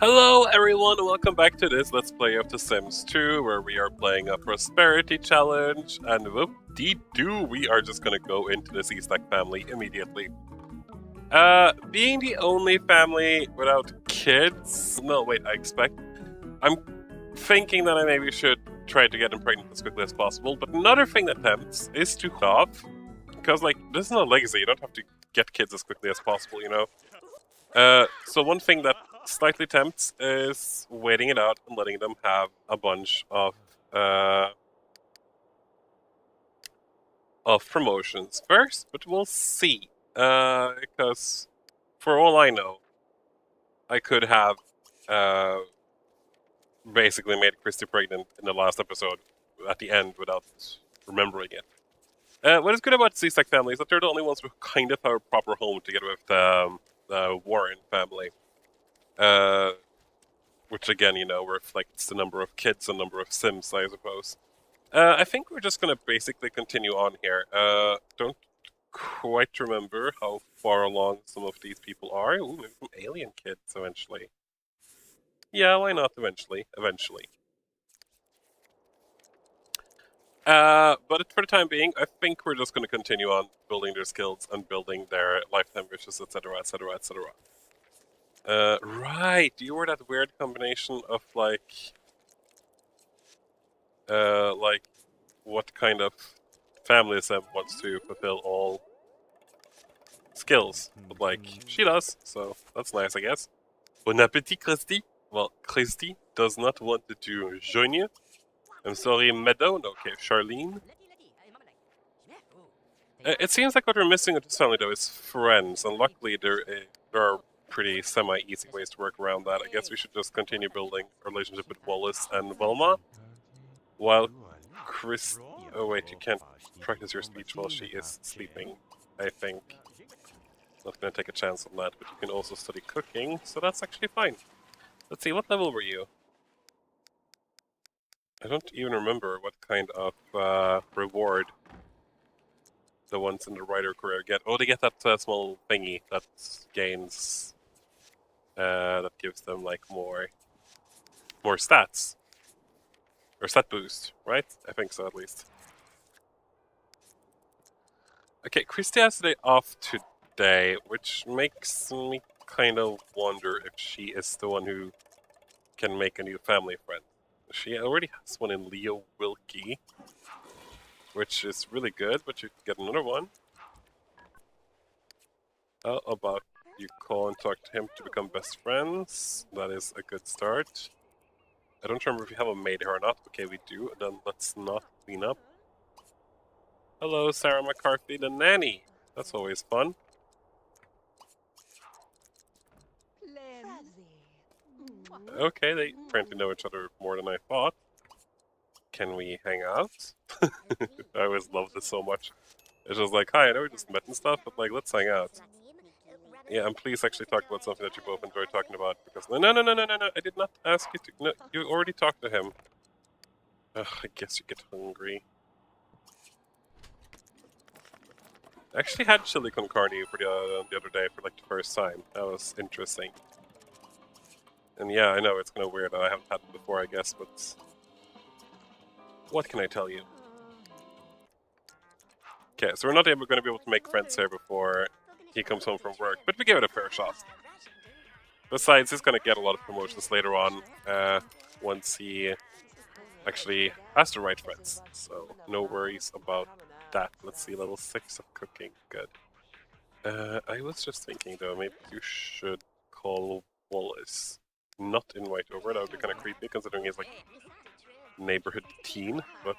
Hello everyone, and welcome back to this Let's Play of The Sims 2, where we are playing a prosperity challenge, and whoop-dee-doo, we are just gonna go into the C-Stack family immediately. Being the only family without kids... No, wait, I'm thinking that I maybe should try to get them pregnant as quickly as possible, but another thing that tempts is to off, because, like, this is not legacy, you don't have to get kids as quickly as possible, you know? So one thing that slightly tempts is waiting it out and letting them have a bunch of promotions first, but we'll see. Because for all I know, I could have basically made Christy pregnant in the last episode at the end without remembering it. What is good about the C-Stack family is that they're the only ones who kind of have a proper home together with the Warren family. Which again, you know, reflects the number of kids and number of Sims, I suppose. I think we're just gonna basically continue on here. Don't quite remember how far along some of these people are. Ooh, maybe some alien kids eventually. Yeah, why not eventually? But for the time being, I think we're just gonna continue on building their skills and building their lifetime wishes, etc., etc., etc. Right, you were that weird combination of like what kind of family Sim wants to fulfill all skills, but like she does, so that's nice, I guess. Bon appétit, Christy. Well, Christy does not want to join you. I'm sorry, Meadow. Okay, Charlene. It seems like what we're missing with this family though is friends, and luckily there are pretty semi-easy ways to work around that. I guess we should just continue building a relationship with Wallace and Wilma, while Chris... Oh wait, you can't practice your speech while she is sleeping, I think. Not gonna take a chance on that, but you can also study cooking, so that's actually fine. Let's see, what level were you? I don't even remember what kind of reward the ones in the writer career get. Oh, they get that small thingy that gains... that gives them, like, more stats. Or stat boost, right? I think so, at least. Okay, Christy has the day off today, which makes me kind of wonder if she is the one who can make a new family friend. She already has one in Leo Wilkie, which is really good, but you can get another one. How about you call and talk to him to become best friends? That is a good start. I don't remember if we have a maid here or not. Okay, we do. Then let's not clean up. Hello, Sarah McCarthy, the nanny. That's always fun. Okay, they apparently know each other more than I thought. Can we hang out? I always loved this so much. It's just like, hi, I know we just met and stuff, but like, let's hang out. Yeah, and please actually talk about something that you both enjoy talking about, because... No, I did not ask you to... No, you already talked to him. Ugh, I guess you get hungry. I actually had chili con carne for the other day for like the first time. That was interesting. And yeah, I know it's kind of weird. I haven't had it before, I guess, but what can I tell you? Okay, so we're not going to be able to make friends here before he comes home from work, but we give it a fair shot. Besides, he's going to get a lot of promotions later on, once he actually has the right friends. So no worries about that. Let's see, level 6 of cooking. Good. I was just thinking though, maybe you should call Wallace. Not invite over, that would be kind of creepy considering he's like neighborhood teen, but...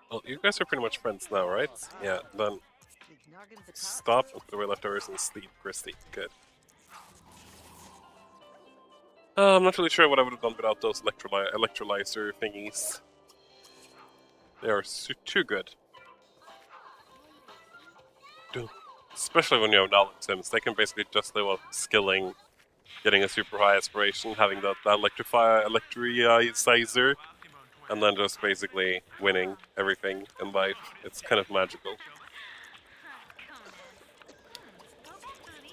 Well, you guys are pretty much friends now, right? Yeah, then stop and put away leftovers and sleep, Christy. Good. I'm not really sure what I would have done without those electrolyzer thingies. They are too good. Especially when you have knowledge Sims, they can basically just live off skilling, getting a super high aspiration, having that electrolyzer, and then just basically winning everything in life. It's kind of magical.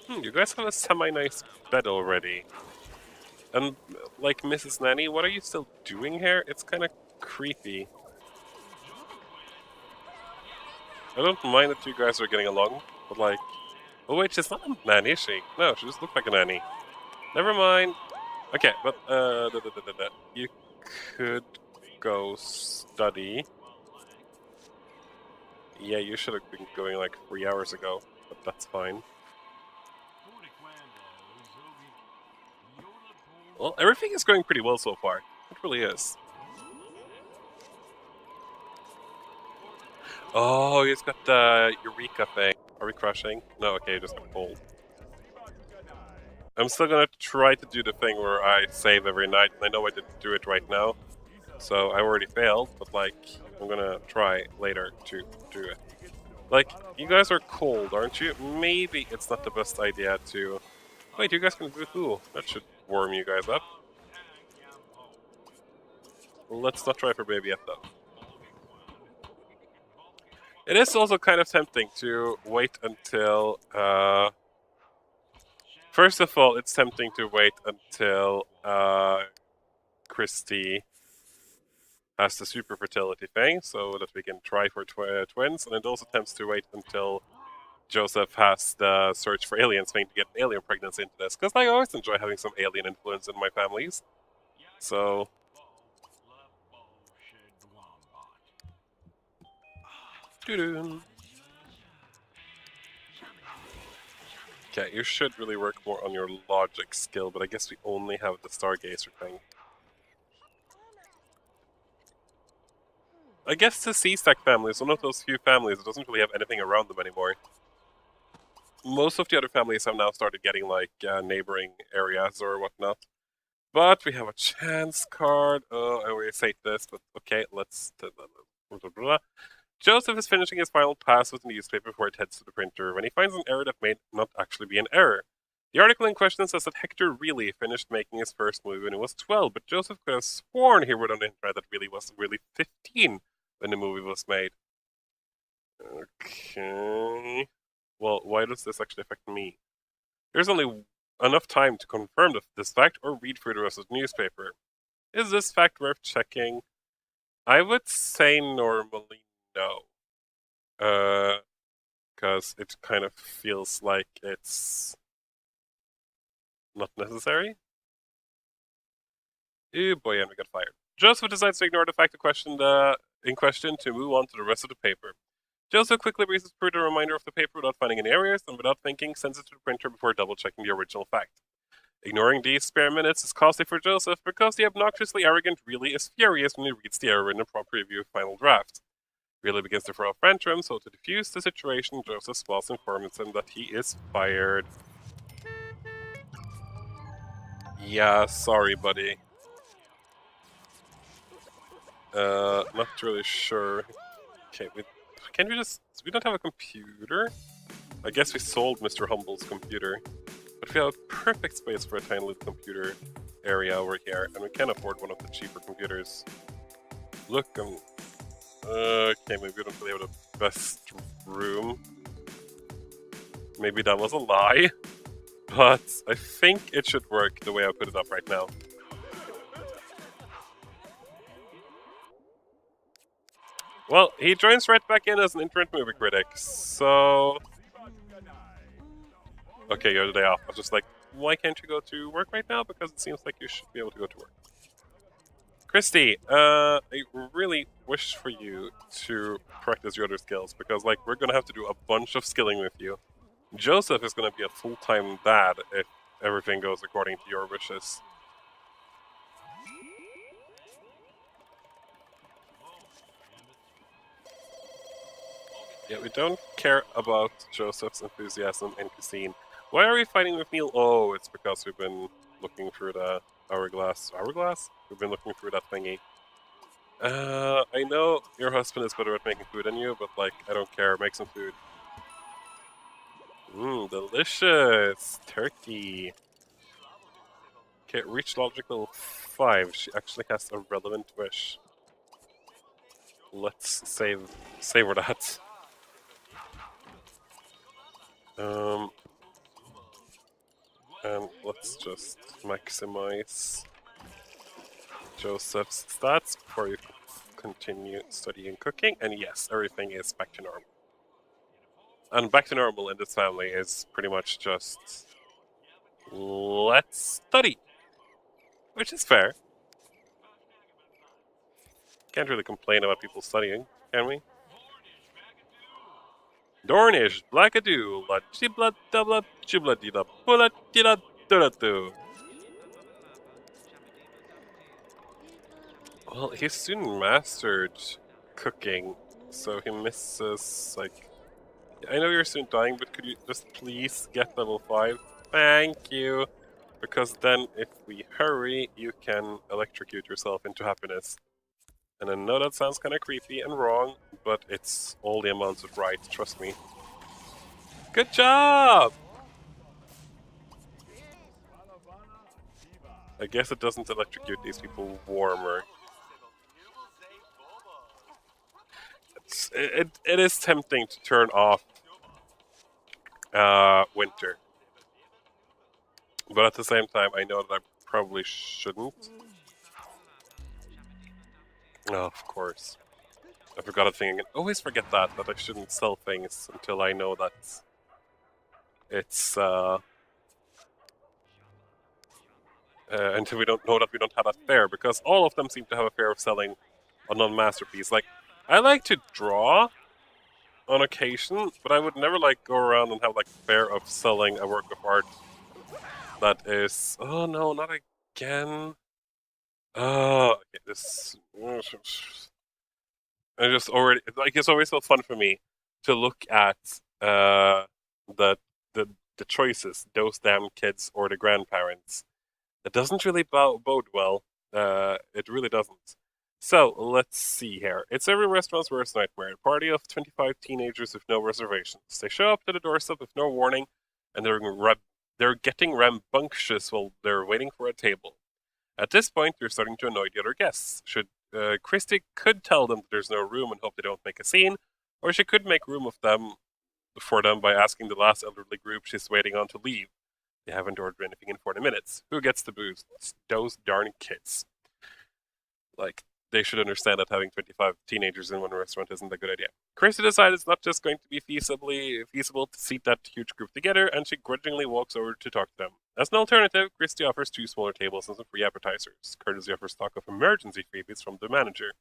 You guys have a semi-nice bed already. And, like, Mrs. Nanny, what are you still doing here? It's kind of creepy. I don't mind that you guys are getting along, but like... Oh wait, she's not a nanny, is she? No, she just looks like a nanny. Never mind. Okay, but, you could go study. Yeah, you should have been going like 3 hours ago, but that's fine. Well, everything is going pretty well so far. It really is. Oh, he's got the Eureka thing. Are we crushing? No, okay, just got cold. I'm still gonna try to do the thing where I save every night, and I know I didn't do it right now. So I already failed, but like, I'm gonna try later to do it. Like, you guys are cold, aren't you? Maybe it's not the best idea to... Wait, you guys can do who? That should warm you guys up. Let's not try for baby yet, though. It is also kind of tempting to wait until... First of all, it's tempting to wait until Christy has the super fertility thing, so that we can try for twins, and it also tempts to wait until Joseph has the search for aliens thing to get an alien pregnancy into this, because I always enjoy having some alien influence in my families. So... Doo-doo. Okay, you should really work more on your logic skill, but I guess we only have the Stargazer thing. I guess the C-Stack family is one of those few families that doesn't really have anything around them anymore. Most of the other families have now started getting, like, neighboring areas or whatnot. But we have a chance card. Oh, I always hate this, but okay, let's... Joseph is finishing his final pass with the newspaper before it heads to the printer when he finds an error that may not actually be an error. The article in question says that Hector really finished making his first movie when he was 12, but Joseph could have sworn he read on the internet that really was 15 when the movie was made. Okay... Well, why does this actually affect me? There's only enough time to confirm this fact or read through the rest of the newspaper. Is this fact worth checking? I would say normally no. Because it kind of feels like it's not necessary. Oh boy, and we got fired. Joseph decides to ignore the fact in question to move on to the rest of the paper. Joseph quickly reads through the reminder of the paper without finding any errors, and without thinking, sends it to the printer before double-checking the original fact. Ignoring these spare minutes is costly for Joseph because the obnoxiously arrogant really is furious when he reads the error in the prompt review of final draft. Really begins to throw a tantrum, so to defuse the situation, Joseph's boss informs him that he is fired. Yeah, sorry, buddy. Not really sure. Okay, can we just... We don't have a computer? I guess we sold Mr. Humble's computer. But we have a perfect space for a tiny little computer area over here, and we can afford one of the cheaper computers. Look, okay, maybe we don't really have the best room. Maybe that was a lie, but I think it should work the way I put it up right now. Well, he joins right back in as an internet movie critic, so... Okay, you're the day off. I was just like, why can't you go to work right now? Because it seems like you should be able to go to work. Christy, I really wish for you to practice your other skills, because like we're gonna have to do a bunch of skilling with you. Joseph is gonna be a full-time dad if everything goes according to your wishes. Yeah, we don't care about Joseph's enthusiasm and cuisine. Why are we fighting with Neil? Oh, it's because we've been looking through the hourglass. Hourglass? We've been looking through that thingy. I know your husband is better at making food than you, but like, I don't care. Make some food. Mmm, delicious! Turkey. Okay, reach logical 5. She actually has a relevant wish. Let's savor that. let's just maximize Joseph's stats before you continue studying cooking. And yes, everything is back to normal. And back to normal in this family is pretty much just let's study, which is fair. Can't really complain about people studying, can we? Dornish, Blackadoo, La Chibla Dabla Chibla Dida Pula Dida Duratu. Well, he soon mastered cooking, so he misses, like... I know you're soon dying, but could you just please get level 5? Thank you! Because then, if we hurry, you can electrocute yourself into happiness. And I know that sounds kind of creepy and wrong, but it's all the amounts of right, trust me. Good job! I guess it doesn't electrocute these people warmer. It is tempting to turn off winter. But at the same time, I know that I probably shouldn't. Oh, of course. I forgot a thing. I always forget that I shouldn't sell things until I know that it's until we don't know that we don't have that fair, because all of them seem to have a fear of selling a non-masterpiece. Like, I like to draw on occasion, but I would never like go around and have like a fear of selling a work of art that is... Oh no, not again. Oh, okay, this... I just already... Like, it's always so fun for me to look at the choices, those damn kids or the grandparents. It doesn't really bode well. It really doesn't. So, let's see here. It's every restaurant's worst nightmare. A party of 25 teenagers with no reservations. They show up to the doorstep with no warning, and they're getting rambunctious while they're waiting for a table. At this point, you're starting to annoy the other guests. Christy could tell them that there's no room and hope they don't make a scene, or she could make room for them by asking the last elderly group she's waiting on to leave. They haven't ordered anything in 40 minutes. Who gets the booze? Those darn kids. Like, they should understand that having 25 teenagers in one restaurant isn't a good idea. Christy decides it's not just going to be feasible to seat that huge group together, and she grudgingly walks over to talk to them. As an alternative, Christy offers 2 smaller tables and some free appetizers. Courtesy of her stock of emergency freebies from the manager.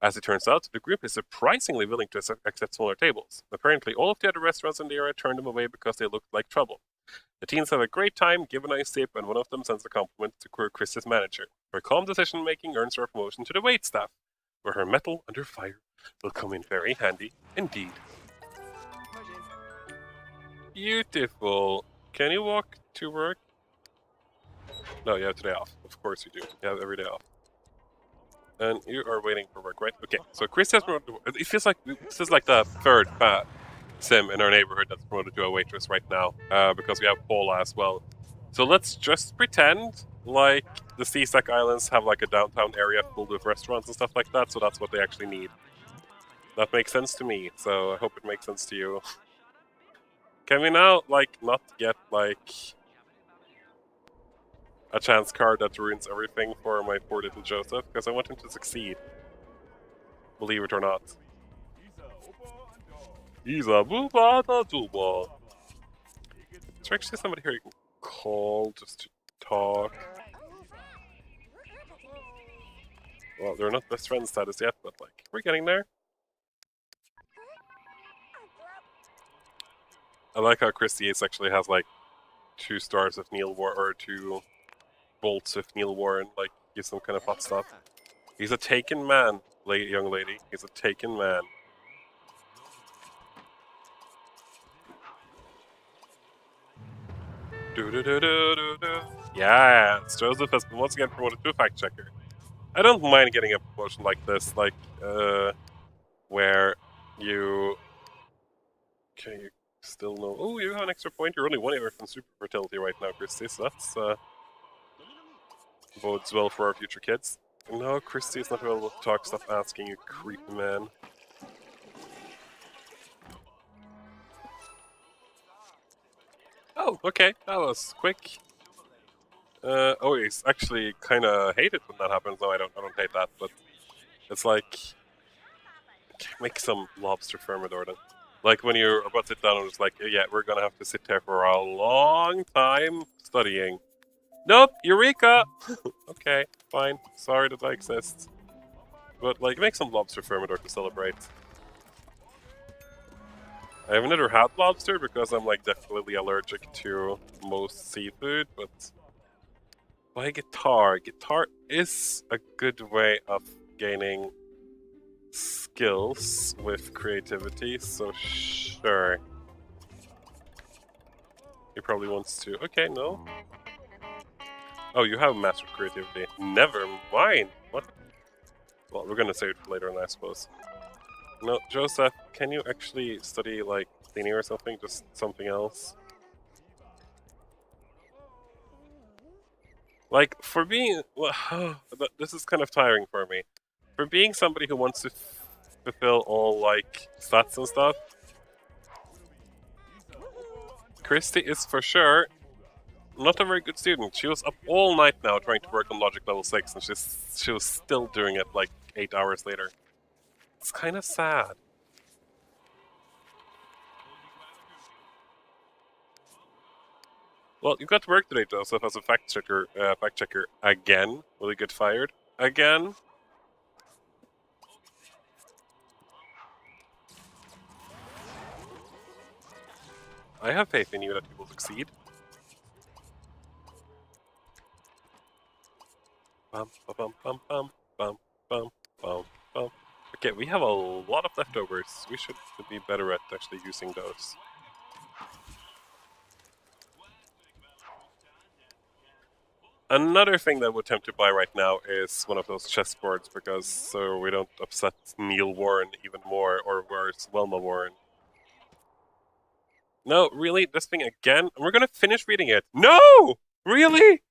As it turns out, the group is surprisingly willing to accept smaller tables. Apparently, all of the other restaurants in the area turned them away because they looked like trouble. The teens have a great time, give a nice tip, and one of them sends a compliment to Chris's manager. Her calm decision-making earns her a promotion to the wait staff, where her mettle under fire will come in very handy indeed. Beautiful. Can you walk to work? No, you have today off. Of course you do. You have every day off. And you are waiting for work, right? Okay, so Chris has promoted. It feels like this is like the third sim in our neighborhood that's promoted to a waitress right now, because we have Paula as well. So let's just pretend like the Seasack Islands have like a downtown area filled with restaurants and stuff like that, so that's what they actually need. That makes sense to me, so I hope it makes sense to you. Can we now, like, not get, like, a chance card that ruins everything for my poor little Joseph? Because I want him to succeed. Believe it or not. Is there actually somebody here you can call just to talk? Well, they're not best friend status yet, but, like, we're getting there. I like how Chris Yates actually has, like, 2 stars of Neil Warren, or 2 bolts of Neil Warren, like, he's some kind of hot stuff. He's a taken man, young lady. He's a taken man. Yes, Joseph has been once again promoted to a fact checker. I don't mind getting a promotion like this, like, where you... Okay, you still know... Oh, you have an extra point. You're only 1 away from super fertility right now, Christy, so that's, bodes well for our future kids. No, Christy is not available to talk. Stop asking, you creepy man. Oh, okay, that was quick. Always actually kind of hate it when that happens. No, I don't hate that, but it's like make some lobster thermidor then. Like when you're about to sit down and it's like, yeah, we're gonna have to sit here for a long time studying. Nope, Eureka! Okay, fine. Sorry that I exist. But like, make some lobster thermidor to celebrate. I've never had lobster because I'm like definitely allergic to most seafood, but buy guitar. Guitar is a good way of gaining skills with creativity, so sure. He probably wants to. Okay, no. Oh, you have master creativity. Never mind. What? Well, we're gonna save it for later on, I suppose. No, Joseph, can you actually study like cleaning or something? Just something else? Like, for being. Well, this is kind of tiring for me. For being somebody who wants to fulfill all, like, stats and stuff, Christy is for sure not a very good student. She was up all night now trying to work on Logic level 6, and she was still doing it like 8 hours later. It's kind of sad. Well, you got to work today, Joseph, as a fact checker again. Will you get fired again? I have faith in you that you will succeed. Bum, bum, bum, bum, bum, bum, bum, bum. Okay, we have a lot of leftovers. We should be better at actually using those. Another thing that we're tempted to buy right now is one of those chessboards, because so we don't upset Neil Warren even more, or worse, Wilma Warren. No, really? This thing again? We're gonna finish reading it. No! Really?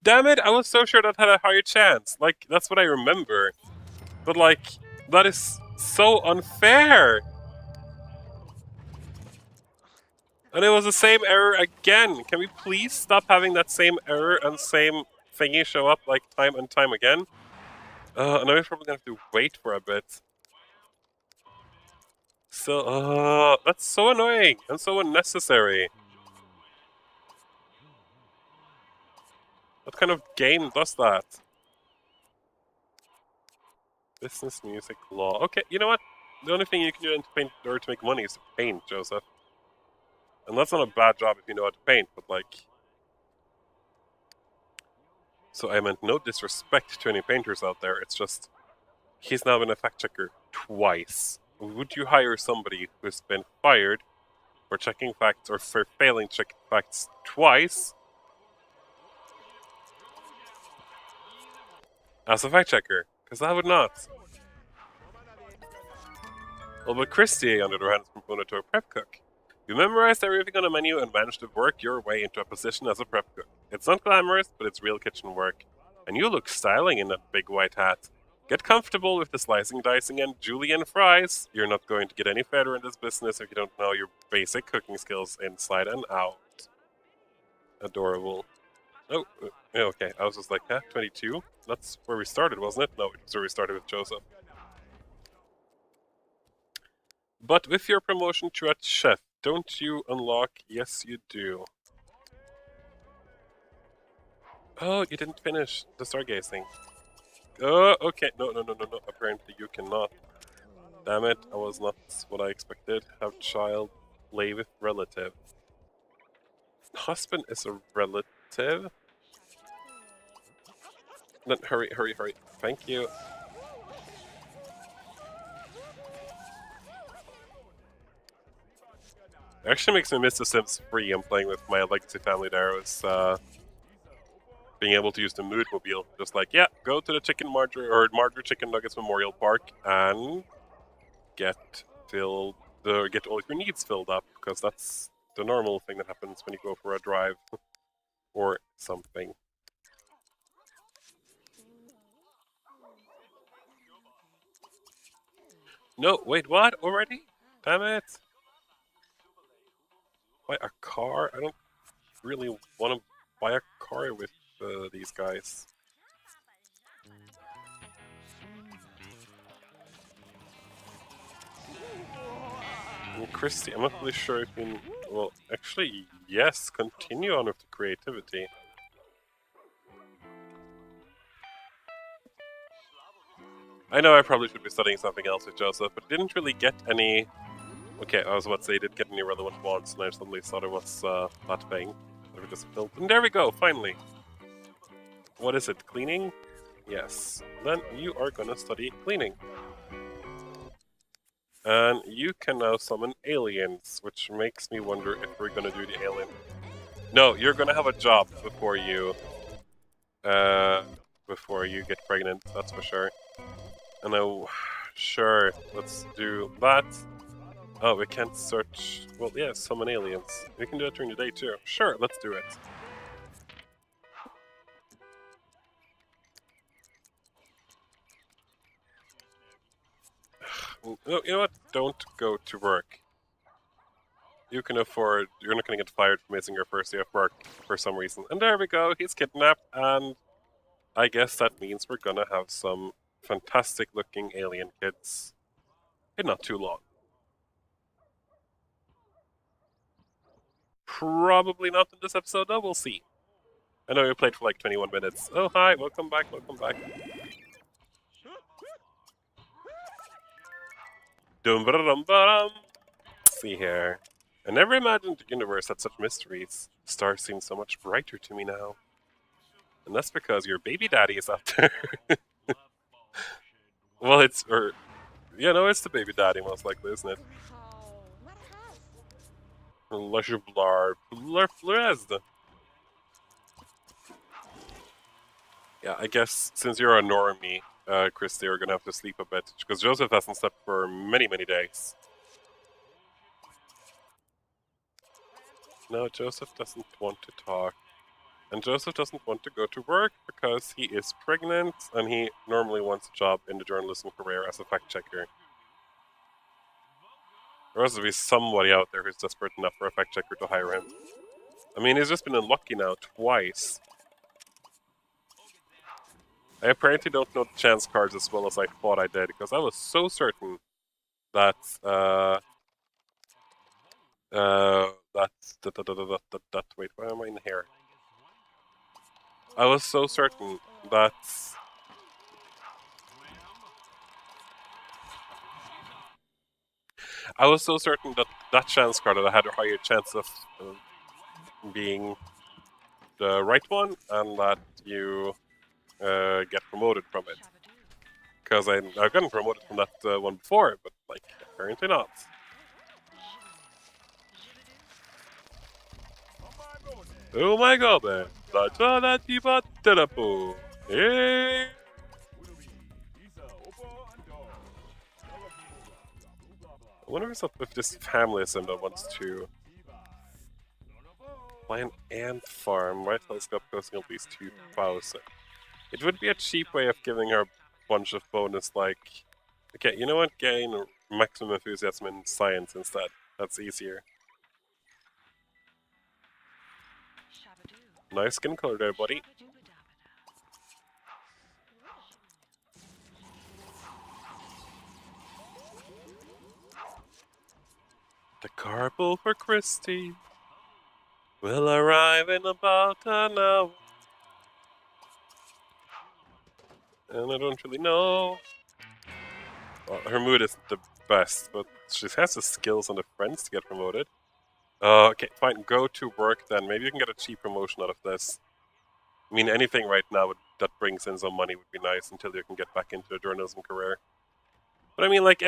Damn it, I was so sure that had a higher chance. Like, that's what I remember. But like, that is so unfair! And it was the same error again. Can we please stop having that same error and same thingy show up like time and time again? And I'm probably gonna have to wait for a bit. So, that's so annoying and so unnecessary. What kind of game does that? Business, music, law. Okay, you know what? The only thing you can do to paint or to make money is to paint, Joseph. And that's not a bad job if you know how to paint, but like... So I meant no disrespect to any painters out there, it's just... He's now been a fact checker twice. Would you hire somebody who's been fired for checking facts or for failing to check facts twice as a fact checker? Because I would not. Well, but Christy, on the other hand, is promoted to a prep cook. You memorized everything on the menu and managed to work your way into a position as a prep cook. It's not glamorous, but it's real kitchen work. And you look styling in that big white hat. Get comfortable with the slicing, dicing, and julienne fries. You're not going to get any further in this business if you don't know your basic cooking skills inside and out. Adorable. Oh, okay. I was just like, 22? That's where we started, wasn't it? No, it was where we started with Joseph. But with your promotion to a chef, don't you unlock? Yes, you do. Oh, you didn't finish the stargazing. Oh, okay. No. Apparently you cannot. Damn it, I was not what I expected. Have child, lay with relative. Husband is a relative? Then hurry. Thank you. It actually makes me miss The Sims 3 and playing with my legacy family there. It was, being able to use the mood mobile. Just like, yeah, go to the Marjorie Chicken Nuggets Memorial Park and get all your needs filled up, because that's the normal thing that happens when you go for a drive or something. No, wait, what? Already? Damn it. Buy a car? I don't really want to buy a car with these guys. And Christy, I'm not really sure if you... Well, actually, yes, continue on with the creativity. I know I probably should be studying something else with Joseph, but didn't really get any... Okay, I was about to say, didn't get any relevant ones, and I suddenly thought it was that thing that we just built. And there we go, finally! What is it, cleaning? Yes. Then you are gonna study cleaning. And you can now summon aliens, which makes me wonder if we're gonna do the alien... No, you're gonna have a job before you get pregnant, that's for sure. And now, sure, let's do that. Oh, we can't search... Well, yeah, summon aliens. We can do it during the day too. Sure, let's do it. No, you know what? Don't go to work. You can afford... You're not gonna get fired for missing your first day of work for some reason. And there we go, he's kidnapped, and I guess that means we're gonna have some fantastic looking alien kids in not too long. Probably not in this episode, though, we'll see. I know we played for like 21 minutes. Oh, hi, welcome back, welcome back. Dum-ba-dum-ba-dum. Let's see here. I never imagined the universe had such mysteries. The stars seem so much brighter to me now. And that's because your baby daddy is out there. Well, it's... Yeah, no, it's the baby daddy most likely, isn't it? Yeah, I guess since you're a normie, Christy, you're gonna have to sleep a bit, because Joseph hasn't slept for many, many days. No, Joseph doesn't want to talk. And Joseph doesn't want to go to work because he is pregnant, and he normally wants a job in the journalism career as a fact-checker. There has to be somebody out there who's desperate enough for a fact-checker to hire him. I mean, he's just been unlucky now twice. I apparently don't know the chance cards as well as I thought I did, because I was so certain that wait, why am I in here? I was so certain that that chance card that I had a higher chance of being the right one, and that you get promoted from it. Because I've gotten promoted from that one before, but like apparently not. Oh my god, man! Hey! I wonder what's up if this family is in that wants to buy an ant farm. My telescope costing at least 2,000. It would be a cheap way of giving her a bunch of bonus, like... Okay, you know what? Gain maximum enthusiasm in science instead. That's easier. Nice skin color there, buddy. The carpool for Christy will arrive in about an hour. And I don't really know. Well, her mood isn't the best, but she has the skills and the friends to get promoted. Okay, fine, go to work then. Maybe you can get a cheap promotion out of this. I mean, anything right now that brings in some money would be nice until you can get back into a journalism career. But I mean, like,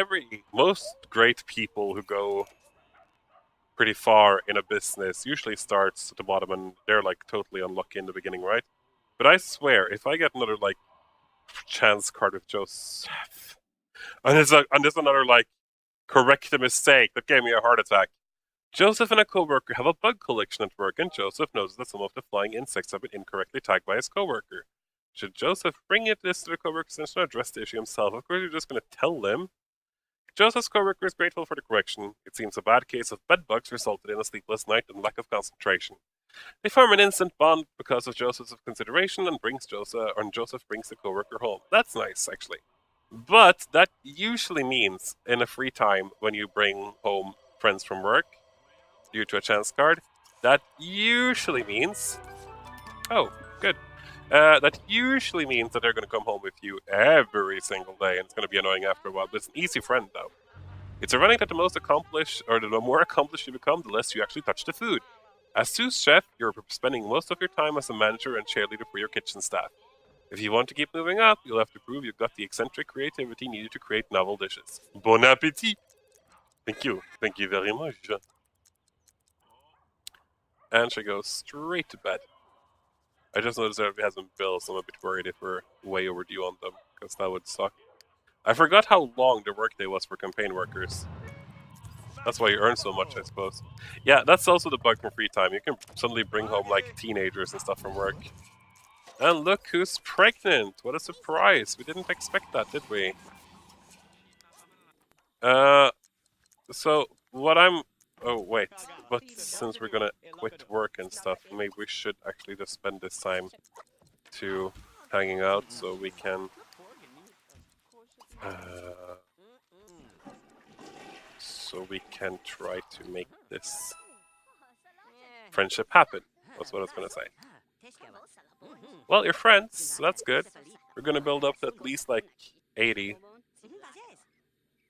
most great people who go pretty far in a business usually starts at the bottom and they're, like, totally unlucky in the beginning, right? But I swear, if I get another, like, chance card with Joseph, and there's another, like, correct a mistake that gave me a heart attack. Joseph and a co-worker have a bug collection at work, and Joseph notices that some of the flying insects have been incorrectly tagged by his co-worker. Should Joseph bring this to the co-workers and address the issue himself? Of course, you're just going to tell them. Joseph's co-worker is grateful for the correction. It seems a bad case of bed bugs resulted in a sleepless night and lack of concentration. They form an instant bond because of Joseph's consideration and Joseph brings the coworker home. That's nice, actually. But that usually means in a free time when you bring home friends from work due to a chance card, that usually means good. That usually means that they're going to come home with you every single day, and it's going to be annoying after a while. But it's an easy friend, though. It's ironic that the more accomplished you become, the less you actually touch the food. As sous chef, you're spending most of your time as a manager and cheerleader for your kitchen staff. If you want to keep moving up, you'll have to prove you've got the eccentric creativity needed to create novel dishes. Bon appétit! Thank you very much. And she goes straight to bed. I just noticed that it hasn't bills, so I'm a bit worried if we're way overdue on them, because that would suck. I forgot how long the workday was for campaign workers. That's why you earn so much, I suppose. Yeah, that's also the bug from free time. You can suddenly bring home, like, teenagers and stuff from work. And look who's pregnant! What a surprise! We didn't expect that, did we? So, what I'm... Oh, wait. But since we're gonna quit work and stuff, maybe we should actually just spend this time to hanging out so we can... try to make this friendship happen. That's what I was gonna say. Well, you're friends, so that's good. We're gonna build up to at least like 80.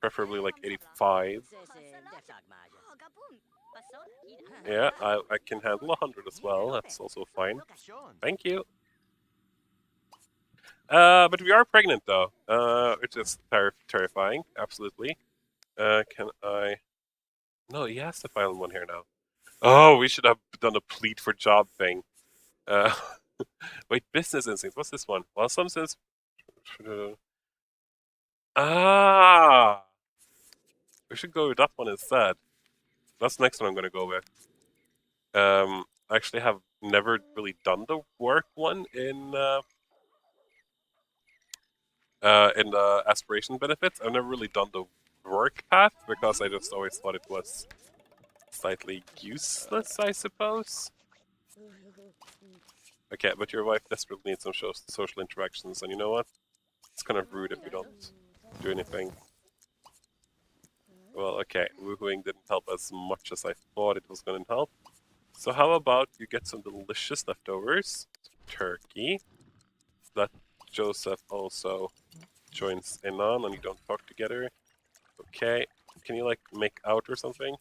Preferably like 85. Yeah, I can handle 100 as well. That's also fine. Thank you. But we are pregnant though, which is terrifying. Absolutely. Can I? No, he has to file one here now. Oh, we should have done a plead for job thing. Wait, business instincts. What's this one? Well, some sense. Ah, we should go with that one instead. That's the next one I'm gonna go with. I actually have never really done the work one in the aspiration benefits. I've never really done the work path because I just always thought it was slightly useless, I suppose. Okay, but your wife desperately needs some social interactions, and you know what? It's kind of rude if you don't do anything. Well, okay, woohooing didn't help as much as I thought it was going to help. So how about you get some delicious leftovers, turkey, that Joseph also joins in on, and you don't talk together. Okay, can you like make out or something?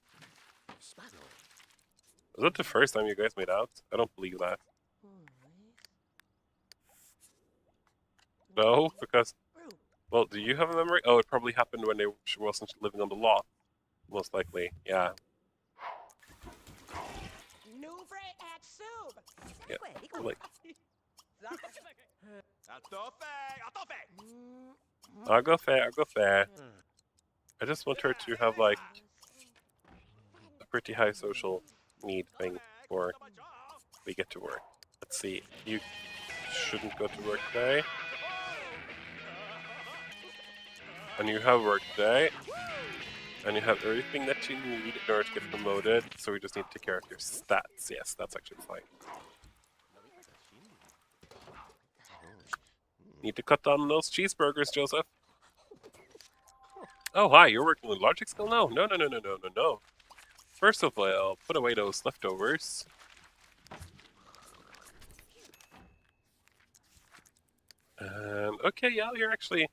Was that the first time you guys made out? I don't believe that. No, because... Well, do you have a memory? Oh, it probably happened when she wasn't living on the lot. Most likely, yeah. Yeah, like... I'll go fair. I just want her to have, like, a pretty high social need thing before we get to work. Let's see, you shouldn't go to work today. And you have work today. And you have everything that you need in order to get promoted, so we just need to take care of your stats. Yes, that's actually fine. Need to cut down those cheeseburgers, Joseph. Oh, hi, you're working with logic skill now? No. First of all, put away those leftovers. Okay, yeah, you're actually...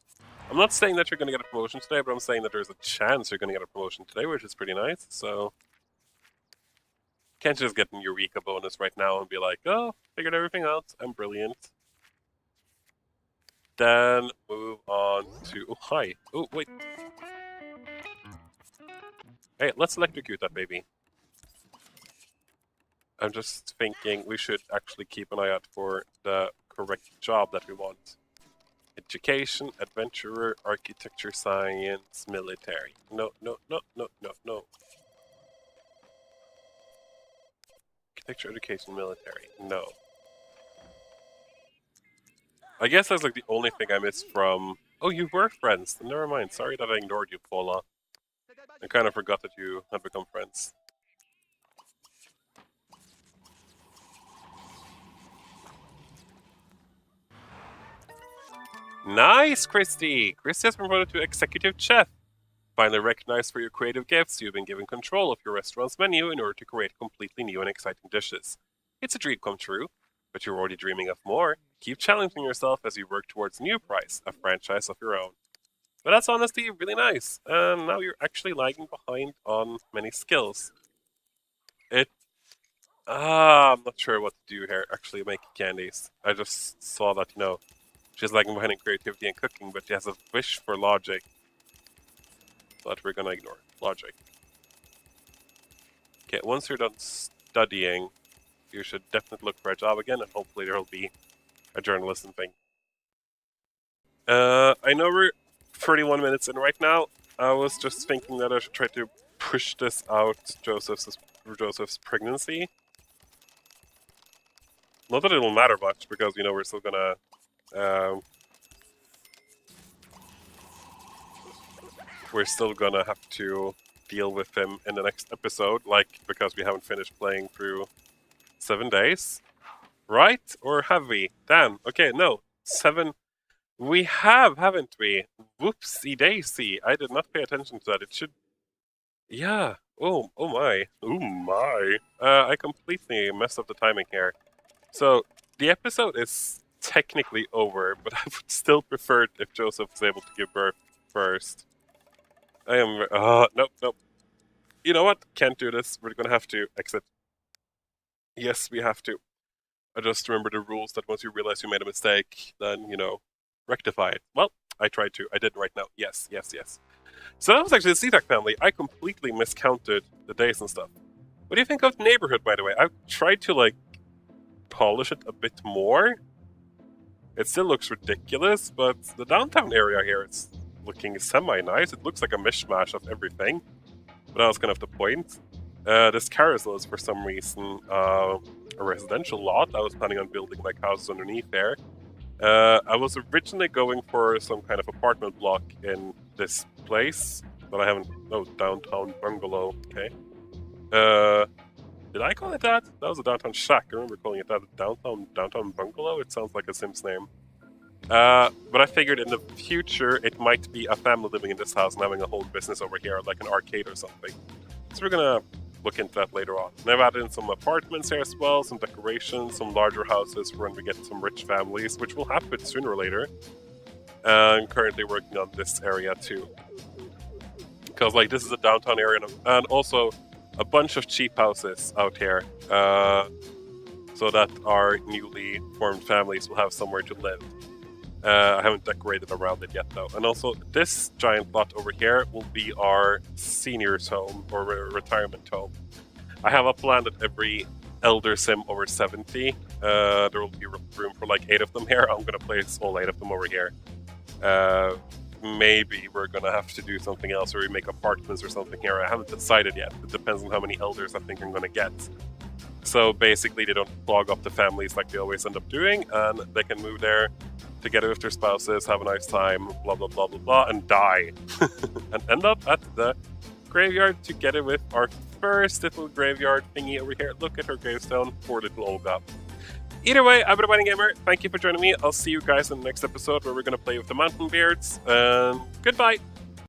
I'm not saying that you're going to get a promotion today, but I'm saying that there's a chance you're going to get a promotion today, which is pretty nice, so... Can't just get a Eureka bonus right now and be like, oh, figured everything out, I'm brilliant. Then move on to... Oh, hi. Oh, wait. Hey, let's electrocute that baby. I'm just thinking we should actually keep an eye out for the correct job that we want. Education, adventurer, architecture, science, military. No. Architecture, education, military. No. I guess that's like the only thing I missed from... Oh, you were friends. Never mind. Sorry that I ignored you, Paula. I kind of forgot that you had become friends. Nice, Christy! Christy has been promoted to executive chef. Finally recognized for your creative gifts, you've been given control of your restaurant's menu in order to create completely new and exciting dishes. It's a dream come true, but you're already dreaming of more. Keep challenging yourself as you work towards New Price, a franchise of your own. But that's honestly really nice, and now you're actually lagging behind on many skills. I'm not sure what to do here, actually making candies. I just saw that, she's lagging behind in creativity and cooking, but she has a wish for logic. But we're gonna ignore logic. Okay, once you're done studying, you should definitely look for a job again, and hopefully there'll be a journalism thing. I know we're 31 minutes in right now. I was just thinking that I should try to push this out, Joseph's pregnancy. Not that it'll matter much, because, we're still gonna... we're still gonna have to deal with him in the next episode, because we haven't finished playing through 7 days. Right? Or have we? Damn. Okay, no. 7... We have, haven't we? Whoopsie daisy. I did not pay attention to that. It should... Yeah. Oh my. Oh my. I completely messed up the timing here. So, the episode is technically over, but I would still prefer it if Joseph was able to give birth first. I am... nope. You know what? Can't do this. We're gonna have to exit. Yes, we have to. I just remember the rules that once you realize you made a mistake, then, rectify it. Well, I tried to. I did right now. Yes. So that was actually the CTAC family. I completely miscounted the days and stuff. What do you think of the neighborhood, by the way? I've tried to, polish it a bit more. It still looks ridiculous, but the downtown area here is looking semi-nice. It looks like a mishmash of everything. But that was kind of the point. This carousel is, for some reason, a residential lot. I was planning on building, houses underneath there. I was originally going for some kind of apartment block in this place, but I haven't... Oh, downtown bungalow. Okay. Did I call it that? That was a downtown shack. I remember calling it that. Downtown bungalow? It sounds like a Sims name. But I figured in the future it might be a family living in this house and having a whole business over here, like an arcade or something. So we're gonna look into that later on. And I've added in some apartments here as well, some decorations, some larger houses for when we get some rich families, which will happen sooner or later. I'm currently working on this area too. Because, this is a downtown area, and also a bunch of cheap houses out here, so that our newly formed families will have somewhere to live. I haven't decorated around it yet, though. And also, this giant lot over here will be our seniors' home, or retirement home. I have a plan that every elder sim over 70, there will be room for 8 of them here. I'm going to place all 8 of them over here. Maybe we're going to have to do something else, or we make apartments or something here. I haven't decided yet. It depends on how many elders I think I'm going to get. So basically, they don't clog up the families like they always end up doing, and they can move there together with their spouses, have a nice time, blah, blah, blah, blah, blah, and die. And end up at the graveyard together with our first little graveyard thingy over here. Look at her gravestone, poor little Olga. Either way, AbidingGamer, thank you for joining me. I'll see you guys in the next episode where we're going to play with the Mountain Beards. Goodbye!